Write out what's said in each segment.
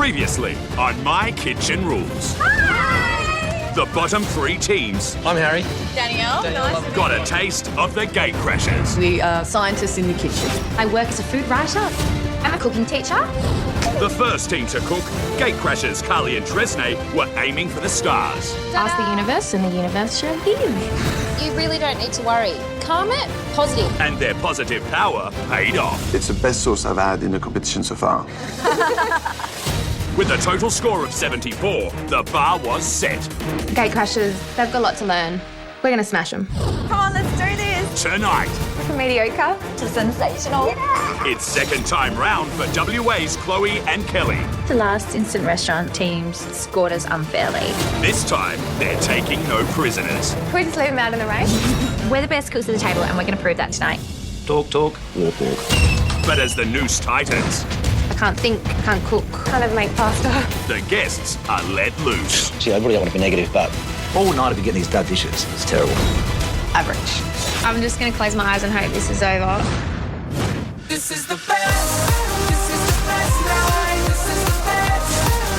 Previously on My Kitchen Rules. Hi! The bottom three teams I'm Harry. Danielle. Nice. got a taste of the Gatecrashers. We are scientists in the kitchen. I work as a food writer. I'm a cooking teacher. The first team to cook, Gatecrashers Carly and Tresnay, were aiming for the stars. Ask the universe and the universe shall give. You really don't need to worry. Calm it, positive. And their positive power paid off. It's the best sauce I've had in the competition so far. With a total score of 74, the bar was set. Gatecrashers, they've got a lot to learn. We're going to smash them. Come on, let's do this. Tonight, From mediocre. To sensational. it's second time round for WA's Chloe and Kelly. The last instant restaurant teams scored us unfairly. This time, they're taking no prisoners. Can we just leave them out in the rain? We're the best cooks at the table and we're going to prove that tonight. Talk, walk, walk. But as the noose tightens, I can't think, can't cook. Can't ever make pasta. the guests are let loose. See, I really don't want to be negative, but all night I've been getting these bad dishes. It's terrible. Average. I'm just going to close my eyes and hope this is over. This is the best. This is the best night. This is the best.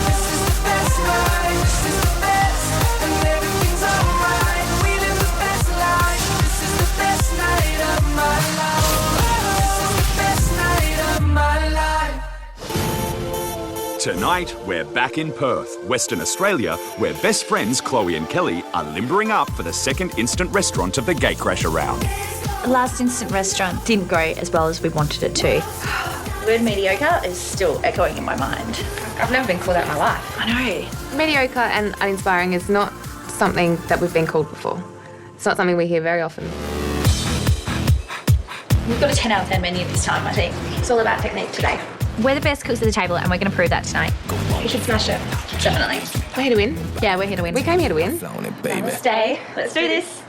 This is the best night. This is the best. And everything's alright. We live the best life. This is the best night of my life. This is the best night of my life. Tonight, we're back in Perth, Western Australia, where best friends Chloe and Kelly are limbering up for the second instant restaurant of the Gatecrasher round. The last instant restaurant didn't go as well as we wanted it to. The word mediocre is still echoing in my mind. I've never been called that in my life. I know. Mediocre and uninspiring is not something that we've been called before. It's not something we hear very often. We've got a 10 out of 10 menu this time, I think. It's all about technique today. We're the best cooks at the table and we're going to prove that tonight. We should smash it. Definitely. We're here to win. Yeah, we're here to win. We came here to win. Stay. Let's do this.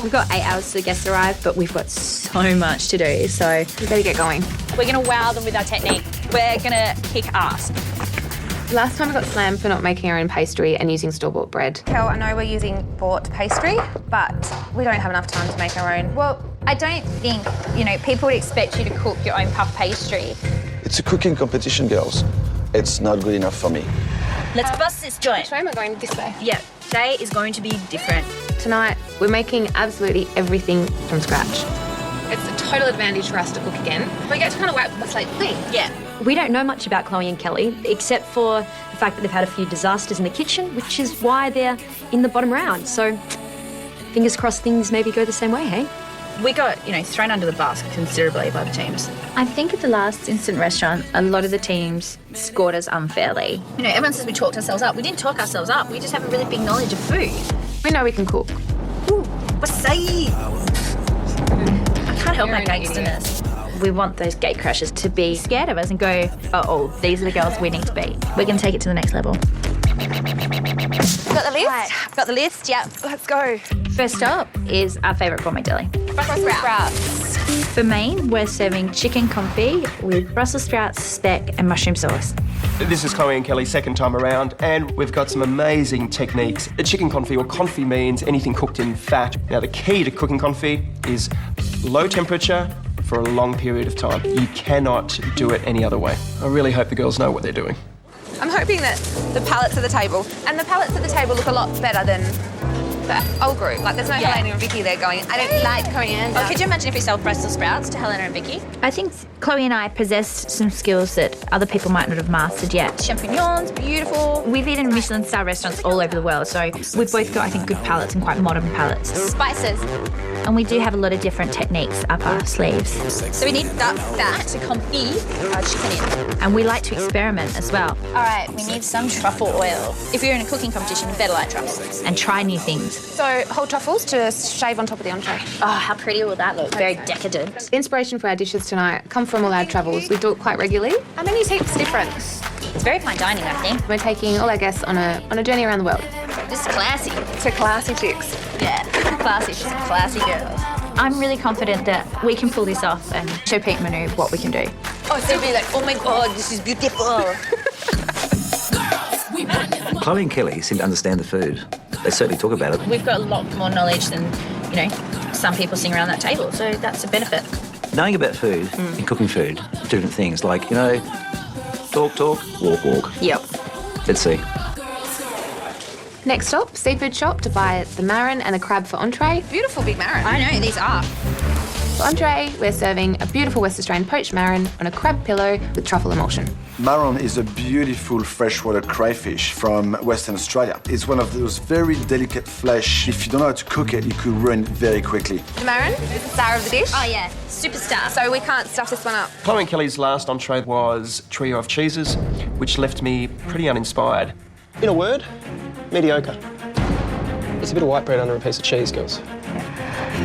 We've got 8 hours till the guests arrive, but we've got so much to do, so We better get going. we're going to wow them with our technique. We're going to kick ass. Last time we got slammed for not making our own pastry and using store-bought bread. Kel, I know we're using bought pastry, but we don't have enough time to make our own. Well, I don't think, people would expect you to cook your own puff pastry. It's a cooking competition, girls. It's not good enough for me. Let's bust this joint. Shame we're going this way. Yeah, today is going to be different. Tonight, we're making absolutely everything from scratch. It's a total advantage for us to cook again. We get to kind of wipe the slate clean. Yeah. We don't know much about Chloe and Kelly, except for the fact that they've had a few disasters in the kitchen, which is why they're in the bottom round. So, fingers crossed things maybe go the same way, hey? We got, thrown under the bus considerably by the teams. I think at the last instant restaurant, a lot of the teams scored us unfairly. Everyone says we talked ourselves up. We didn't talk ourselves up. We just have a really big knowledge of food. We know we can cook. What's say? I can't help my You're an idiot. gangsterness. We want those Gatecrashers to be scared of us and go, oh, these are the girls we need to be. We're going to take it to the next level. Got the list? Got the list, yep. Let's go. First up is our favourite gourmet deli. Brussels sprouts. For main, we're serving chicken confit with Brussels sprouts, speck and mushroom sauce. This is Chloe and Kelly, second time around, and we've got some amazing techniques. A chicken confit, or confit means anything cooked in fat. Now, the key to cooking confit is low temperature for a long period of time. You cannot do it any other way. I really hope the girls know what they're doing. I'm hoping that the palettes at the table, and the palettes at the table look a lot better than the old group. Like, there's no Helena and Vicky there going, I don't like coriander. Oh, could you imagine if we sold Brussels sprouts to Helena and Vicky? I think Chloe and I possessed some skills that other people might not have mastered yet. Champignons, beautiful. We've eaten Michelin-star restaurants all over the world, so we've both got, I think, good palates and quite modern palates. Spices. And we do have a lot of different techniques up our sleeves. So we need that to confit our chicken in. And we like to experiment as well All right, we need some truffle oil. If you're in a cooking competition, you better like truffles. and try new things. So, whole truffles to shave on top of the entree. Oh, how pretty will that look? Very decadent. The inspiration for our dishes tonight come from all our travels. We do it quite regularly. Our menu's heaps different. It's very fine dining, I think. We're taking all our guests on a journey around the world. This is classy. It's a classy chicks. Yeah, classy. She's a classy girl. I'm really confident that we can pull this off and show Pete Manu what we can do. Oh, so be like, oh my God, this is beautiful. Chloe and Kelly seem to understand the food. They certainly talk about it. We've got a lot more knowledge than, some people sitting around that table, so that's a benefit. Knowing about food and cooking food, different things. Like, Talk, walk, walk. Yep. Let's see. Next stop, seafood shop to buy the marron and the crab for entree. Beautiful big marron. I know, these are. For entree, we're serving a beautiful West Australian poached marron on a crab pillow with truffle emulsion. Marron is a beautiful freshwater crayfish from Western Australia. It's one of those very delicate flesh. If you don't know how to cook it, you could ruin it very quickly. The marron is the star of the dish. Oh, yeah. Superstar. So we can't stuff this one up. Chloe and Kelly's last entree was Trio of Cheeses, which left me pretty uninspired. In a word, mediocre. It's a bit of white bread under a piece of cheese, girls.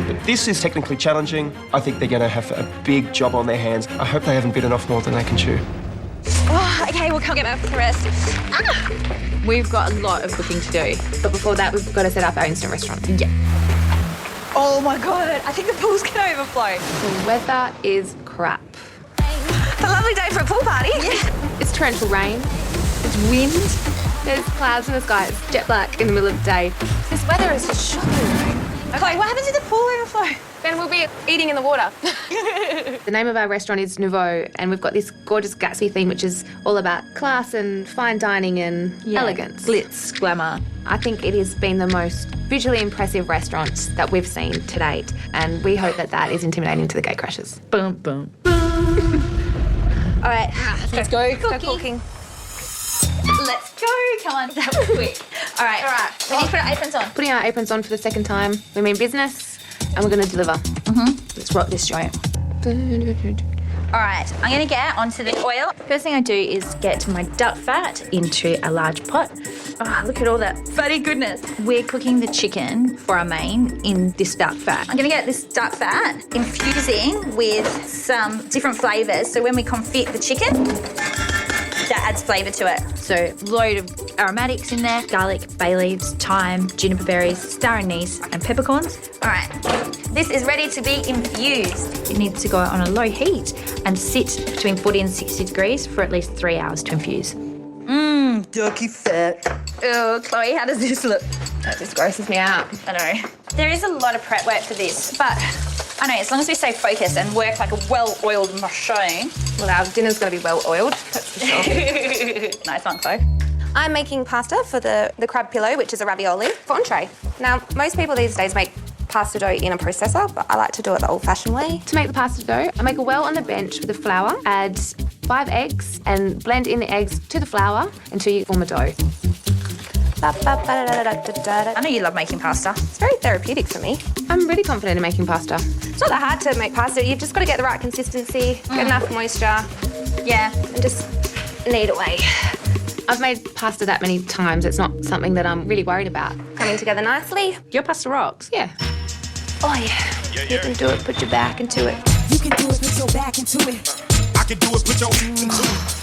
But this is technically challenging. I think they're going to have a big job on their hands. I hope they haven't bitten off more than they can chew. Oh, okay, we'll come get my rest. We've got a lot of cooking to do. But before that, we've got to set up our instant restaurant. Yeah. Oh my God, I think the pool's gonna overflow. The weather is crap. It's a lovely day for a pool party. Yeah. It's torrential rain. It's wind. There's clouds in the sky. It's jet black in the middle of the day. This weather is just shocking. Chloe, what happens if the pool overflow? Then we'll be eating in the water. The name of our restaurant is Nouveau, and we've got this gorgeous Gatsby theme, which is all about class and fine dining and elegance. Glitz, glamour. I think it has been the most visually impressive restaurant that we've seen to date, and we hope that that is intimidating to the gate crashers. Boom, boom. All right, Let's go. cooking. Let's go. Come on, that was quick. All right. We need to put our aprons on. Putting our aprons on for the second time. We mean business, and we're going to deliver. Let's rock this joint. All right, I'm going to get onto the oil. First thing I do is get my duck fat into a large pot. Oh, look at all that fatty goodness. We're cooking the chicken for our main in this duck fat. I'm going to get this duck fat infusing with some different flavours. So when we confit the chicken, that adds flavour to it. So load of aromatics in there, garlic, bay leaves, thyme, juniper berries, star anise and peppercorns. All right, this is ready to be infused. It needs to go on a low heat and sit between 40 and 60 degrees for at least 3 hours to infuse. Ducky fat. Oh, Chloe, how does this look? That just grosses me out. I know. There is a lot of prep work for this, but I know, as long as we stay focused and work like a well-oiled machine. Well, our dinner's got to be well-oiled, that's for sure. Nice one, Chloe. I'm making pasta for the crab pillow, which is a ravioli, for entree. Now, most people these days make pasta dough in a processor, but I like to do it the old-fashioned way. To make the pasta dough, I make a well on the bench with the flour, add 5 eggs, and blend in the eggs to the flour until you form a dough. I know you love making pasta. It's very therapeutic for me. I'm really confident in making pasta. It's not that hard to make pasta. You've just got to get the right consistency, get enough moisture, Yeah. and just knead away. I've made pasta that many times, it's not something that I'm really worried about. Coming together nicely. Your pasta rocks. Yeah. Oh yeah. You can do it, put your back into it. You can do it, put your back into it. I can do it, put your feet into it.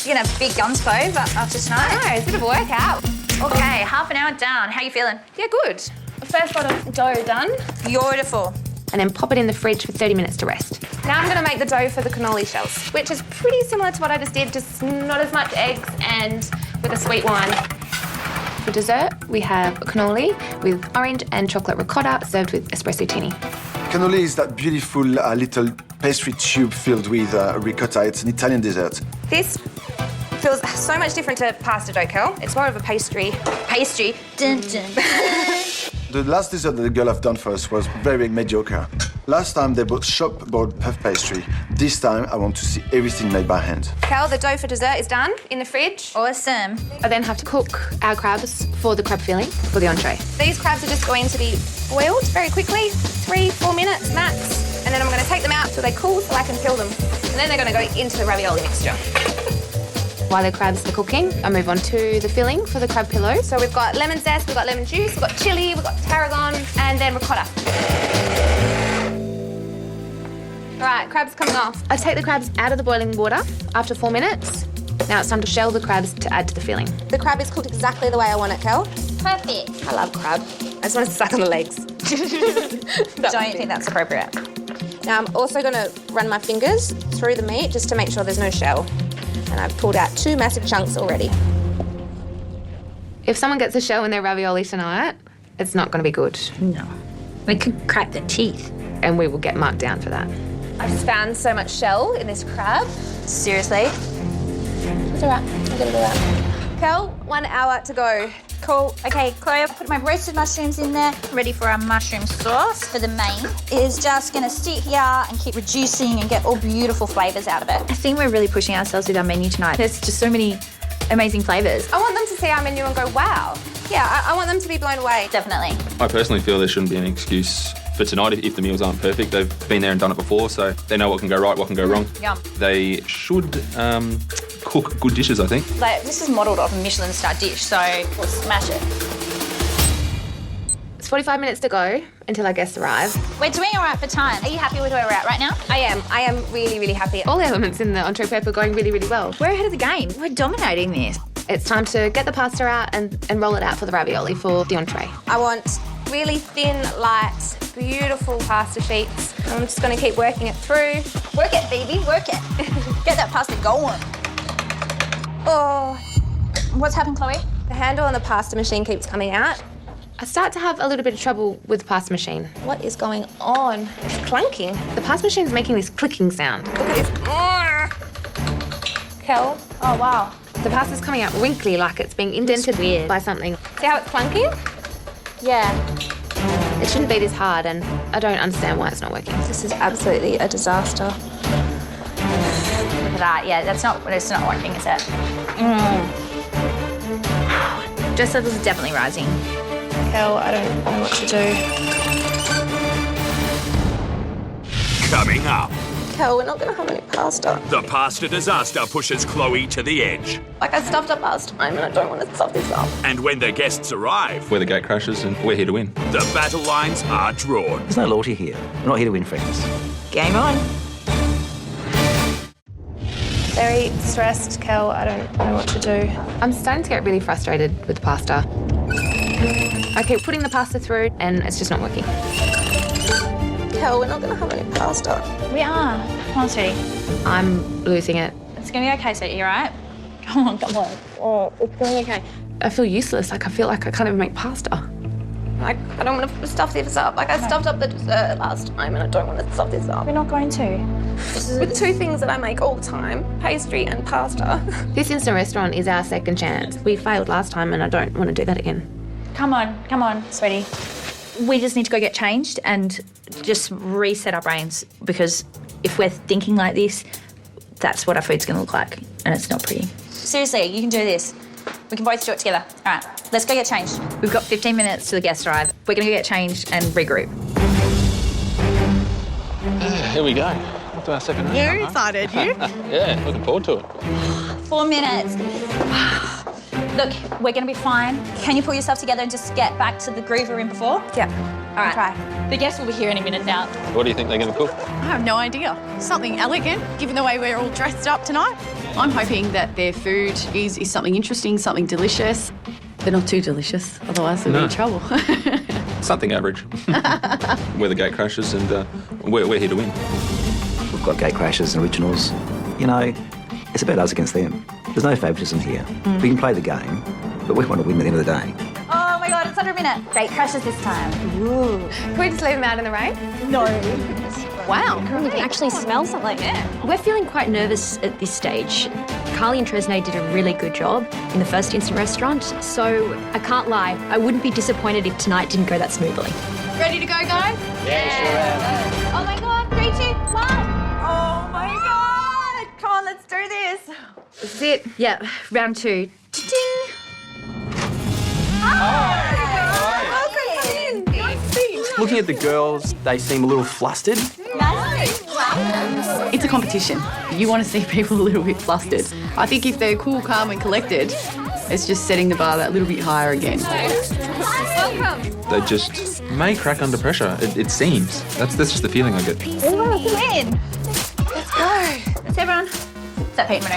You're going to have big guns, Chloe, but after tonight. No, it's a bit of a workout. Okay, half an hour down. How you feeling? Yeah, good. First lot of dough done. Beautiful. And then pop it in the fridge for 30 minutes to rest. Now I'm going to make the dough for the cannoli shells, which is pretty similar to what I just did, just not as much eggs and with a sweet wine. For dessert, we have a cannoli with orange and chocolate ricotta served with espresso tini. Cannoli is that beautiful little pastry tube filled with ricotta. It's an Italian dessert. This feels so much different to pasta dough, Kel. It's more of a pastry. Pastry. Dun, dun, dun. The last dessert that the girl have done for us was very mediocre. Last time they bought puff pastry. This time I want to see everything made by hand. Kel, the dough for dessert is done in the fridge. Awesome. I then have to cook our crabs for the crab filling for the entree. These crabs are just going to be boiled very quickly, 3-4 minutes max. And then I'm going to take them out till they cool so I can peel them. And then they're going to go into the ravioli mixture. While the crabs are cooking, I move on to the filling for the crab pillow. So we've got lemon zest, we've got lemon juice, we've got chili, we've got tarragon, and then ricotta. All right, crabs coming off. I take the crabs out of the boiling water after 4 minutes. Now it's time to shell the crabs to add to the filling. The crab is cooked exactly the way I want it, Kel. Perfect. I love crab. I just want to suck on the legs. Don't you think that's appropriate? Now I'm also going to run my fingers through the meat just to make sure there's no shell. And I've pulled out 2 massive chunks already. If someone gets a shell in their ravioli tonight, it's not going to be good. No. We could crack the teeth. And we will get marked down for that. I just found so much shell in this crab. Seriously? It's all right. I'll get it all out. Kel, 1 hour to go. Cool. Okay, Chloe, I've put my roasted mushrooms in there, ready for our mushroom sauce. For the main is just gonna sit here and keep reducing and get all beautiful flavours out of it. I think we're really pushing ourselves with our menu tonight. There's just so many amazing flavours. I want them to see our menu and go, wow. Yeah, I want them to be blown away. Definitely. I personally feel there shouldn't be an excuse for tonight if the meals aren't perfect. They've been there and done it before, so they know what can go right, what can go wrong. Yum. They should cook good dishes, I think. Like, this is modelled off a Michelin star dish, so we'll smash it. It's 45 minutes to go until our guests arrive. We're doing all right for time. Are you happy with where we're at right now? I am really, really happy. All the elements in the entree prep are going really, really well. We're ahead of the game. We're dominating this. It's time to get the pasta out and roll it out for the ravioli for the entree. I want really thin, light, beautiful pasta sheets. I'm just going to keep working it through. Work it, baby, work it. Get that pasta going. Oh, what's happened, Chloe? The handle on the pasta machine keeps coming out. I start to have a little bit of trouble with the pasta machine. What is going on? It's clunking. The pasta machine's making this clicking sound. Look at this. Kel, oh wow. The pasta's coming out wrinkly, like it's being indented weird by something. See how it's clunking? Yeah. It shouldn't be this hard, and I don't understand why it's not working. This is absolutely a disaster. Look at that. Yeah, it's not working, is it? Stress levels are definitely rising. Kel, I don't know what to do. Coming up, Kel, we're not going to have any pasta. the pasta disaster pushes Chloe to the edge. Like, I stuffed up last time and I don't want to stuff this up. And when the guests arrive, We're the gate crashers and we're here to win. the battle lines are drawn. There's no loyalty here. We're not here to win friends. Game on. Very stressed, Kel. I don't know what to do. I'm starting to get really frustrated with the pasta. I keep putting the pasta through, and it's just not working. Kel, we're not going to have any pasta. We are. Come on, sweetie. I'm losing it. It's going to be okay, sweetie, all right? Come on, come on. Oh, it's going okay. I feel useless. Like, I feel like I can't even make pasta. Like, I don't want to stuff this up. Like, I stuffed up the dessert last time and I don't want to stuff this up. We're not going to. With two things that I make all the time, pastry and pasta. This instant restaurant is our second chance. We failed last time, and I don't want to do that again. Come on, sweetie. We just need to go get changed and just reset our brains, because if we're thinking like this, that's what our food's going to look like, and it's not pretty. Seriously, you can do this. We can both do it together. All right, let's go get changed. We've got 15 minutes till the guests arrive. We're going to get changed and regroup. Here we go. To our second round. You're excited, you? Yeah, looking forward to it. 4 minutes. Look, we're going to be fine. Can you pull yourself together and just get back to the groove we were in before? Yeah. All right. Try. The guests will be here any minute now. What do you think they're going to cook? I have no idea. Something elegant, given the way we're all dressed up tonight. I'm hoping that their food is something interesting, something delicious, but not too delicious, otherwise we'll be in trouble. Something average. We're the gate crashers and we're here to win. We've got gate crashers and originals. You know, it's about us against them. There's no favouritism here. We can play the game, but we want to win at the end of the day. Oh my God, it's under a minute. Great crashes this time. Ooh. Can we just leave them out in the rain? No. Wow, we can actually smell something. Yeah. We're feeling quite nervous at this stage. Carly and Tresnay did a really good job in the first instant restaurant, so I can't lie, I wouldn't be disappointed if tonight didn't go that smoothly. Ready to go, guys? Yeah, Oh my God, 3, 2, 1. Oh my God. Come on, let's do this. This is it. Yeah, round 2. Ding! Looking at the girls, they seem a little flustered. It's a competition. You want to see people a little bit flustered. I think if they're cool, calm and collected, it's just setting the bar that little bit higher again. They just may crack under pressure. It seems. That's just the feeling I get. Come in. Let's go. Let's everyone. Is that Pete Manu?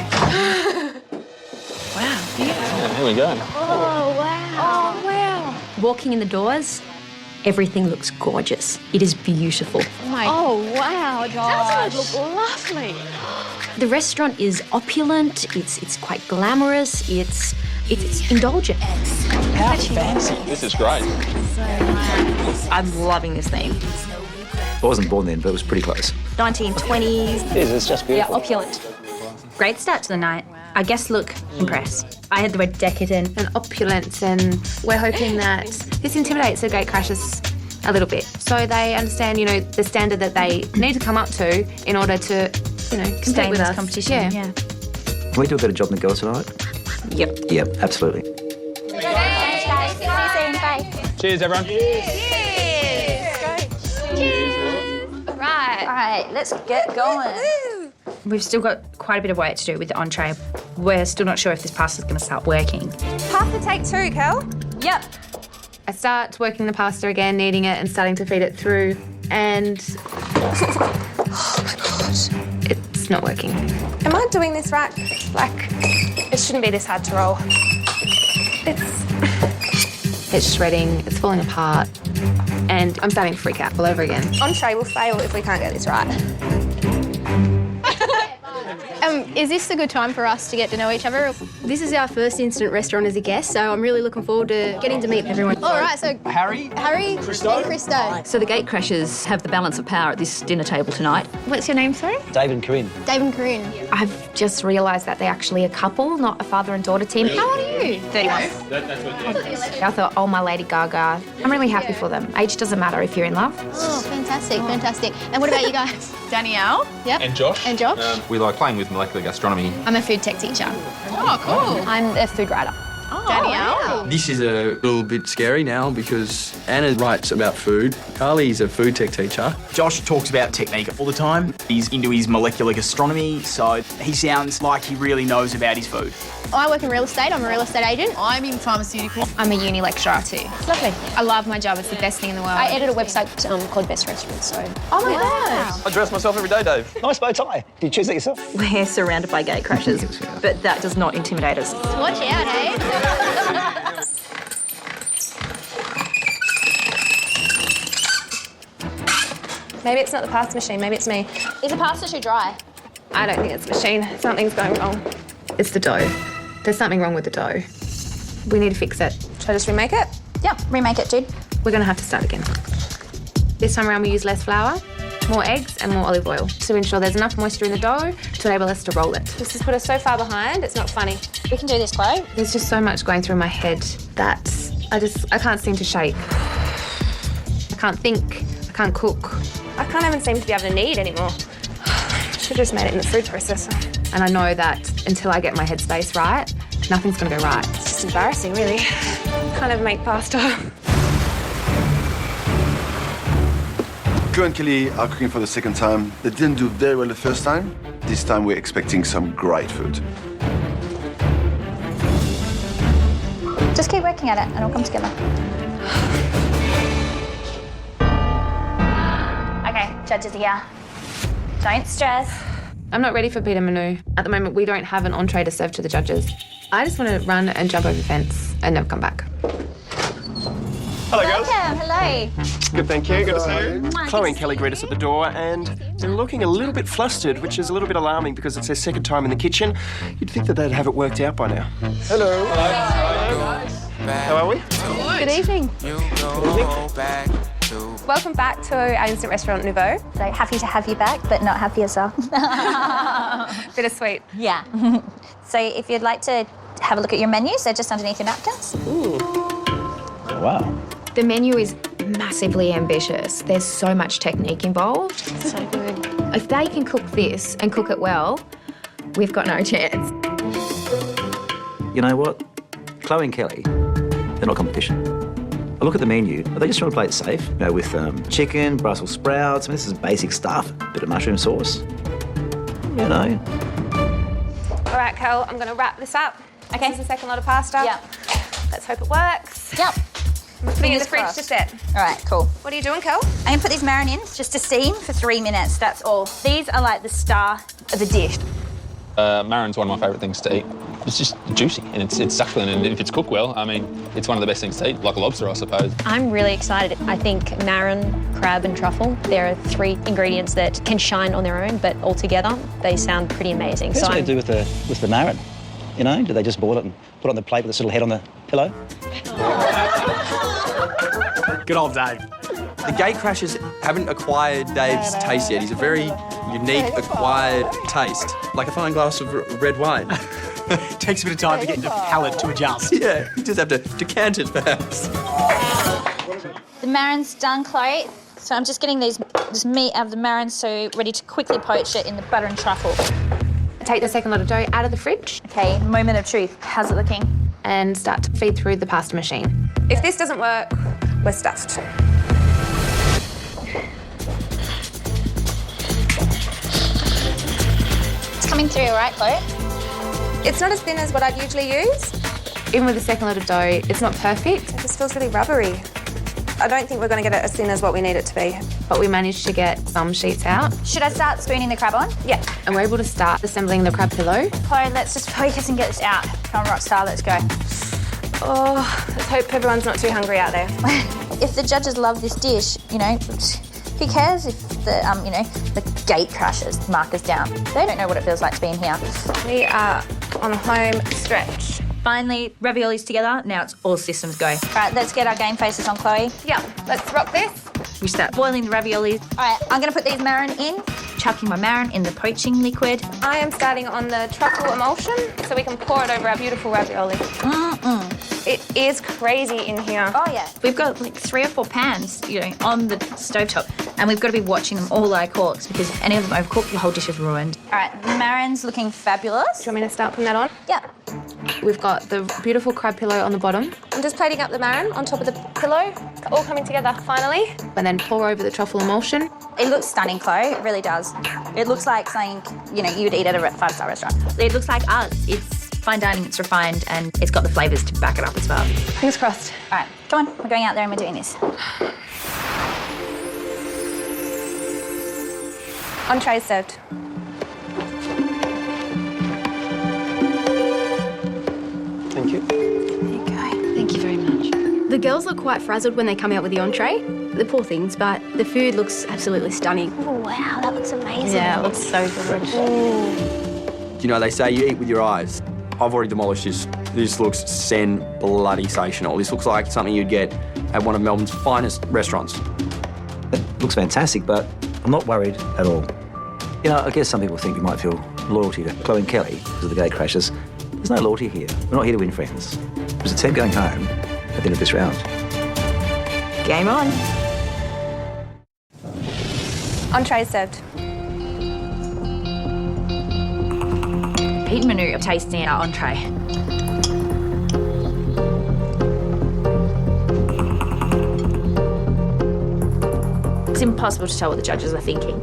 Yeah, here we go. Oh, wow. Oh, wow. Walking in the doors, everything looks gorgeous. It is beautiful. Oh, wow. It does look lovely. The restaurant is opulent, it's quite glamorous, it's indulgent. How fancy. This is great. I'm loving this theme. I wasn't born then, but it was pretty close. 1920s. It is, it's just beautiful. Yeah, opulent. Great start to the night. Our guests look impressed. I had the word decadent. And opulent, and we're hoping that this intimidates the gatecrashers a little bit, so they understand, the standard that they need to come up to in order to, compete Stay in with this us. competition. Yeah. Can we do a better job than the girls tonight? Yep. Yep, absolutely. Thanks, guys. See you soon. Bye. Cheers, everyone. Right. All right, let's get going. We've still got quite a bit of work to do with the entree. We're still not sure if this pasta's going to start working. Pasta take 2, Kel. Yep. I start working the pasta again, kneading it and starting to feed it through, and oh my god, it's not working. Am I doing this right? Like, it shouldn't be this hard to roll. It's shredding, it's falling apart, and I'm starting to freak out all over again. Entree will fail if we can't get this right. Is this a good time for us to get to know each other? This is our first instant restaurant as a guest, so I'm really looking forward to getting to meet everyone. All right, so Harry, Christo, and Christo. So the gatecrashers have the balance of power at this dinner table tonight. What's your name, sorry? Dave and Corinne. Dave and Corinne. I've just realised that they're actually a couple, not a father and daughter team. How old are you? 31. I thought, oh, my Lady Gaga. I'm really happy for them. Age doesn't matter if you're in love. Oh, fantastic, fantastic. And what about you guys? Danielle. Yep. And Josh. And Josh. We like playing with molecular gastronomy. I'm a food tech teacher. Oh, cool. I'm a food writer. Danielle. This is a little bit scary now because Anna writes about food. Carly's a food tech teacher. Josh talks about technique all the time. He's into his molecular gastronomy, so he sounds like he really knows about his food. I work in real estate. I'm a real estate agent. I'm in pharmaceuticals. I'm a uni lecturer too. It's lovely. I love my job. It's the best thing in the world. I edit a website called Best Restaurants, so... Oh my God. I dress myself every day, Dave. Nice bow tie. Did you choose that yourself? We're surrounded by gatecrashers, but that does not intimidate us. Watch out, hey? Maybe it's not the pasta machine, maybe it's me. Is the pasta too dry? I don't think it's the machine. Something's going wrong. It's the dough. There's something wrong with the dough. We need to fix it. Should I just remake it? Yeah, remake it, dude. We're going to have to start again. This time around we use less flour, more eggs and more olive oil to ensure there's enough moisture in the dough to enable us to roll it. This has put us so far behind, it's not funny. We can do this, Chloe. There's just so much going through my head that I can't seem to shape. I can't think, I can't cook. I can't even seem to be able to knead anymore. Should have just made it in the food processor. And I know that until I get my headspace right, nothing's going to go right. It's just embarrassing, really. Can't even make pasta. Joe and Kelly are cooking for the second time. They didn't do very well the first time. This time we're expecting some great food. Just keep working at it and it'll come together. Okay, judges are here. Don't stress. I'm not ready for Peter Manu. At the moment, we don't have an entree to serve to the judges. I just want to run and jump over the fence and never come back. Hello, girls. Welcome, hello. Good, thank you. Good to see you. Chloe and Kelly greet us at the door, and they're looking a little bit flustered, which is a little bit alarming because it's their second time in the kitchen. You'd think that they'd have it worked out by now. Hello. How are we? Good evening. Good evening. Welcome back to our instant restaurant Nouveau. So happy to have you back, but not happy yourself. Bittersweet. Yeah. So if you'd like to have a look at your menus, they're just underneath your napkins. Oh, wow. The menu is massively ambitious. There's so much technique involved. So good. If they can cook this and cook it well, we've got no chance. You know what? Chloe and Kelly, they're not competition. I look at the menu, are they just trying to play it safe? You know, with chicken, Brussels sprouts, this is basic stuff, a bit of mushroom sauce. You know. All right, Kel, I'm going to wrap this up. Okay. This is the second lot of pasta. Yep. Let's hope it works. Yep. I'm putting it in the Fingers fridge crossed. to set. All right, cool. What are you doing, Kel? I'm gonna put these marin in just to steam for 3 minutes, that's all. These are like the star of the dish. Marin's one of my favourite things to eat. It's just juicy and it's succulent, and if it's cooked well, I mean, it's one of the best things to eat, like a lobster, I suppose. I'm really excited. I think marin, crab and truffle, there are 3 ingredients that can shine on their own, but all together, they sound pretty amazing. What do they do with the marin? You know, do they just boil it and put it on the plate with this little head on the pillow? Good old Dave. The gatecrashers haven't acquired Dave's taste yet. He's a very unique acquired taste, like a fine glass of red wine. Takes a bit of time to get your palate to adjust. Yeah, you just have to decant it, perhaps. The marin's done, Chloe. So I'm just getting this meat out of the marin, so ready to quickly poach it in the butter and truffle. Take the second lot of dough out of the fridge. Okay, moment of truth. How's it looking? And start to feed through the pasta machine. If this doesn't work, we're stuffed. It's coming through, all right, Chloe? It's not as thin as what I'd usually use. Even with the second lot of dough, it's not perfect. It just feels really rubbery. I don't think we're going to get it as thin as what we need it to be. But we managed to get some sheets out. Should I start spooning the crab on? Yeah. And we're able to start assembling the crab pillow. Chloe, let's just focus and get this out. Come on, Rockstar, let's go. Oh, let's hope everyone's not too hungry out there. If the judges love this dish, you know, who cares if the, you know, the gate crashes, markers down. They don't know what it feels like to be in here. We are on a home stretch. Finally, raviolis together. Now it's all systems go. All right, let's get our game faces on, Chloe. Yeah, let's rock this. We start boiling the raviolis. All right, I'm going to put these marin in. Chucking my marin in the poaching liquid. I am starting on the truffle emulsion so we can pour it over our beautiful ravioli. It is crazy in here. Oh, yeah. We've got like 3 or 4 pans, you know, on the stovetop, and we've got to be watching them all like hawks because if any of them overcook, the whole dish is ruined. All right, the marin's looking fabulous. Do you want me to start putting that on? Yeah. We've got the beautiful crab pillow on the bottom. I'm just plating up the marin on top of the pillow, all coming together finally. And then pour over the truffle emulsion. It looks stunning, Chloe. It really does. It looks like something, you know, you would eat at a 5-star restaurant. It looks like us. It's fine dining, it's refined, and it's got the flavours to back it up as well. Fingers crossed. All right, come on. We're going out there and we're doing this. Entrees served. Thank you. There you go. Thank you very much. The girls look quite frazzled when they come out with the entree. The poor things, but the food looks absolutely stunning. Oh, wow, that looks amazing. Yeah, it looks so good. You know, they say you eat with your eyes. I've already demolished this. This looks bloody-sational. This looks like something you'd get at one of Melbourne's finest restaurants. It looks fantastic, but I'm not worried at all. You know, I guess some people think you might feel loyalty to Chloe and Kelly because of the gate crashes. There's no loyalty here. We're not here to win friends. There's a team going home at the end of this round. Game on. Entrees served. Pete and Manu are tasting our entree. It's impossible to tell what the judges are thinking.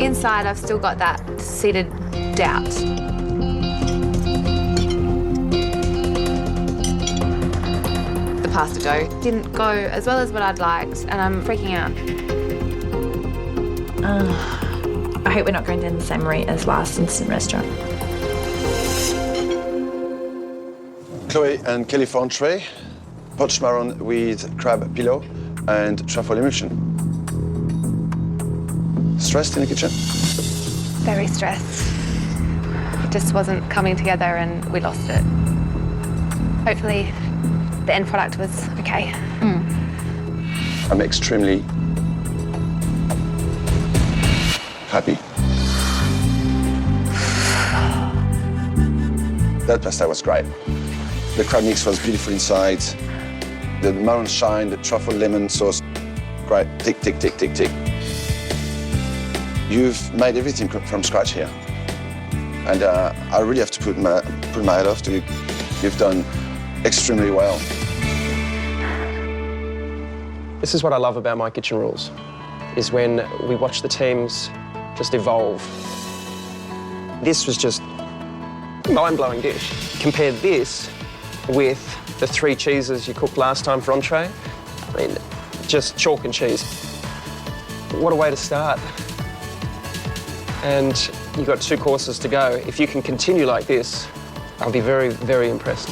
Inside, I've still got that seated doubt. The pasta dough didn't go as well as what I'd liked, and I'm freaking out. I hope we're not going down the same route as last instant restaurant. Chloe and Kelly for entree, poached maron with crab pillow and truffle emulsion. Stressed in the kitchen? Very stressed. It just wasn't coming together and we lost it. Hopefully, the end product was okay. I'm extremely happy. That pasta was great. The crab mix was beautiful inside. The maron shine, the truffle lemon sauce, great. Tick, tick, tick, tick, tick. You've made everything from scratch here. And I really have to put my hat off to you. You've done extremely well. This is what I love about My Kitchen Rules, is when we watch the teams just evolve. This was just a mind-blowing dish. Compare this with the 3 cheeses you cooked last time for entree. I mean, just chalk and cheese. What a way to start. And you've got 2 courses to go. If you can continue like this, I'll be very, very impressed.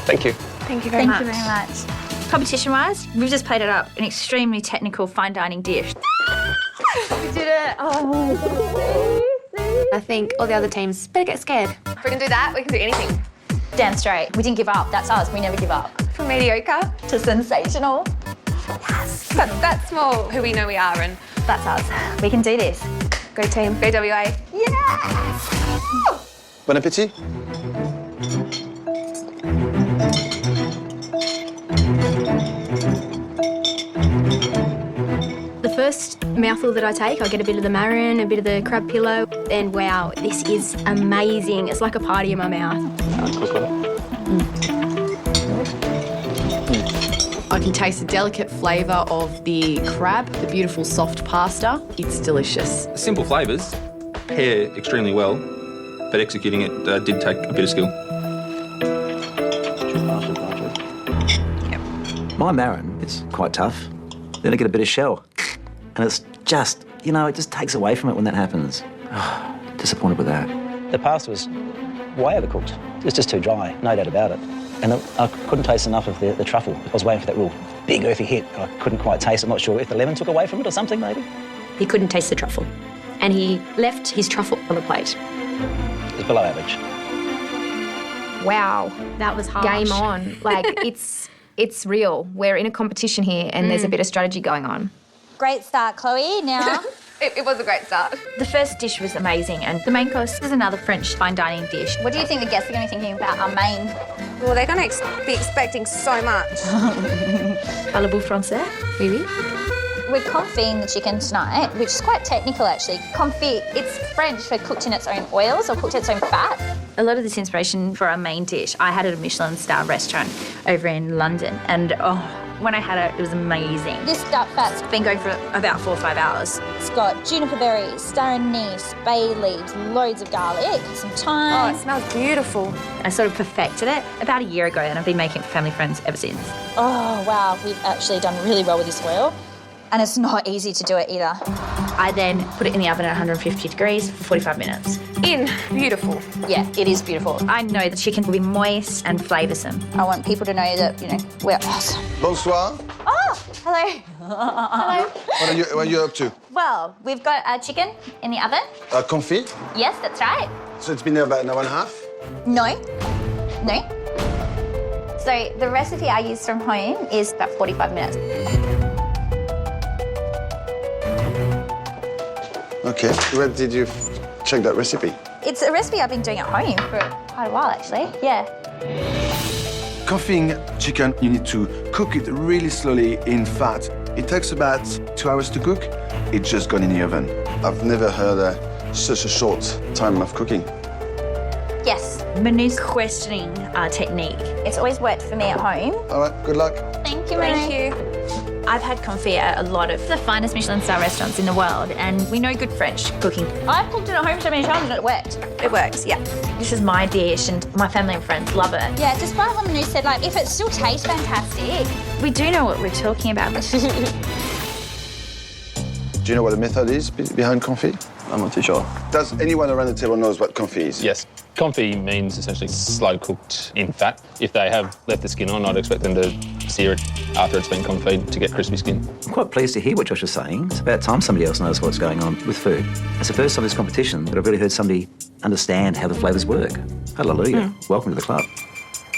Thank you. Thank you very much. Thank you very much. Competition-wise, we've just plated up an extremely technical fine dining dish. We did it. Oh. I think all the other teams better get scared. If we can do that, we can do anything. Damn straight. We didn't give up. That's us. We never give up. From mediocre to sensational. Yes. That's more who we know we are, and that's us. We can do this. Go team, go WA. Yeah! Bon appétit. The first mouthful that I take, I get a bit of the marron, a bit of the crab pillow, and wow, this is amazing. It's like a party in my mouth. I can taste the delicate flavour of the crab, the beautiful soft pasta. It's delicious. Simple flavours pair extremely well, but executing it did take a bit of skill. My marron, it's quite tough. Then I get a bit of shell. And it's just, it just takes away from it when that happens. Oh, disappointed with that. The pasta was way overcooked. It was just too dry, no doubt about it. And I couldn't taste enough of the truffle. I was waiting for that real big earthy hit. I couldn't quite taste it. I'm not sure if the lemon took away from it or something, maybe. He couldn't taste the truffle. And he left his truffle on the plate. It was below average. Wow. That was harsh. Game on. Like, it's real. We're in a competition here and there's a bit of strategy going on. Great start, Chloe. Now... It was a great start. The first dish was amazing, and the main course is another French fine dining dish. What do you think the guests are going to be thinking about our main? Well, they're going to be expecting so much. Parlez-vous français? Oui, oui. We're confit the chicken tonight, which is quite technical actually. Confit, it's French for cooked in its own oils or cooked in its own fat. A lot of this inspiration for our main dish, I had at a Michelin star restaurant over in London, and when I had it, it was amazing. This duck fat's been going for about 4 or 5 hours. It's got juniper berries, star anise, bay leaves, loads of garlic, some thyme. Oh, it smells beautiful. I sort of perfected it about a year ago, and I've been making it for family friends ever since. Oh, wow, we've actually done really well with this oil. And it's not easy to do it either. I then put it in the oven at 150 degrees for 45 minutes. Beautiful. Yeah, it is beautiful. I know the chicken will be moist and flavoursome. I want people to know that, we're awesome. Bonsoir. Oh, hello. Hello. What are you up to? Well, we've got our chicken in the oven. Confit? Yes, that's right. So it's been there about an hour and a half? No. So the recipe I use from home is about 45 minutes. Okay. Where did you check that recipe? It's a recipe I've been doing at home for quite a while, actually. Yeah. Confit chicken, you need to cook it really slowly in fat. It takes about 2 hours to cook. It's just gone in the oven. I've never heard such a short time of cooking. Yes. Manu's questioning our technique. It's always worked for me at home. All right, good luck. Thank you, Manu. Thank you. I've had confit at a lot of the finest Michelin star restaurants in the world, and we know good French cooking. I've cooked it at home so many times and it worked. It works, yeah. This is my dish and my family and friends love it. Yeah, despite what Manu said, if it still tastes fantastic, we do know what we're talking about. Do you know what the method is behind confit? I'm not too sure. Does anyone around the table knows what confit is? Yes. Confit means essentially slow cooked in fat. If they have left the skin on, I'd expect them to sear it after it's been confit to get crispy skin. I'm quite pleased to hear what Josh is saying. It's about time somebody else knows what's going on with food. It's the first time in this competition that I've really heard somebody understand how the flavours work. Hallelujah. Welcome to the club.